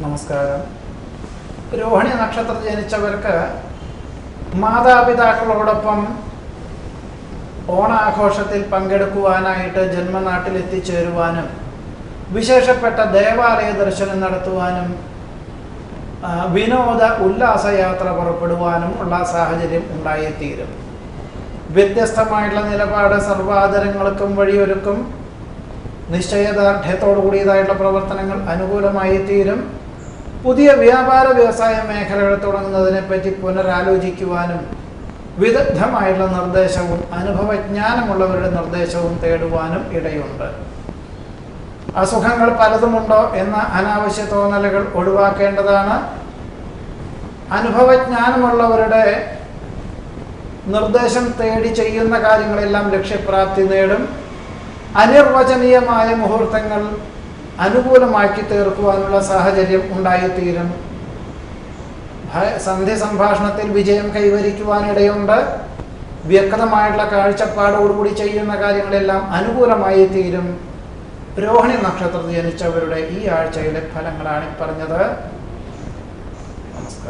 നമസ്കാരം. രോഹിണി നക്ഷത്രത്തിൽ ജനിച്ചവർക്ക് മാതാപിതാക്കളോടൊപ്പം ഓണാഘോഷത്തിൽ പങ്കെടുക്കുവാനായിട്ട് ജന്മനാട്ടിൽ എത്തിച്ചേരുവാനും വിശേഷപ്പെട്ട ദേവാലയ ദർശനം നടത്തുവാനും വിനോദ ഉല്ലാസയാത്ര പുറപ്പെടുവാനും ഉള്ള സാഹചര്യം ഉണ്ടായിത്തീരും. വ്യത്യസ്തമായിട്ടുള്ള നിലപാട് സർവാദരങ്ങൾക്കും വഴിയൊരുക്കും. നിശ്ചയദാർഢ്യത്തോടു കൂടിയതായിട്ടുള്ള പ്രവർത്തനങ്ങൾ അനുകൂലമായി തീരും. പുതിയ വ്യാപാര വ്യവസായ മേഖലകൾ തുടങ്ങുന്നതിനെപ്പറ്റി പുനരാലോചിക്കുവാനും വിദഗ്ധമായുള്ള നിർദ്ദേശവും അനുഭവജ്ഞാനമുള്ളവരുടെ നിർദ്ദേശവും തേടുവാനും ഇടയുണ്ട്. അസുഖങ്ങൾ പലതുമുണ്ടോ എന്ന അനാവശ്യ തോന്നലുകൾ ഒഴിവാക്കേണ്ടതാണ്. അനുഭവജ്ഞാനമുള്ളവരുടെ നിർദ്ദേശം തേടി ചെയ്യുന്ന കാര്യങ്ങളെല്ലാം ലക്ഷ്യപ്രാപ്തി നേടും. അനിർവചനീയമായ മുഹൂർത്തങ്ങൾ അനുകൂലമാക്കി തീർക്കുവാനുള്ള സാഹചര്യം ഉണ്ടായിത്തീരും. സന്ധി സംഭാഷണത്തിൽ വിജയം കൈവരിക്കുവാനിടയുണ്ട്. വ്യക്തമായിട്ടുള്ള കാഴ്ചപ്പാടോടുകൂടി ചെയ്യുന്ന കാര്യങ്ങളെല്ലാം അനുകൂലമായി തീരും. രോഹിണി നക്ഷത്രത്തിൽ ജനിച്ചവരുടെ ഈ ആഴ്ചയിലെ ഫലങ്ങളാണ് പറഞ്ഞത്. നമസ്കാരം.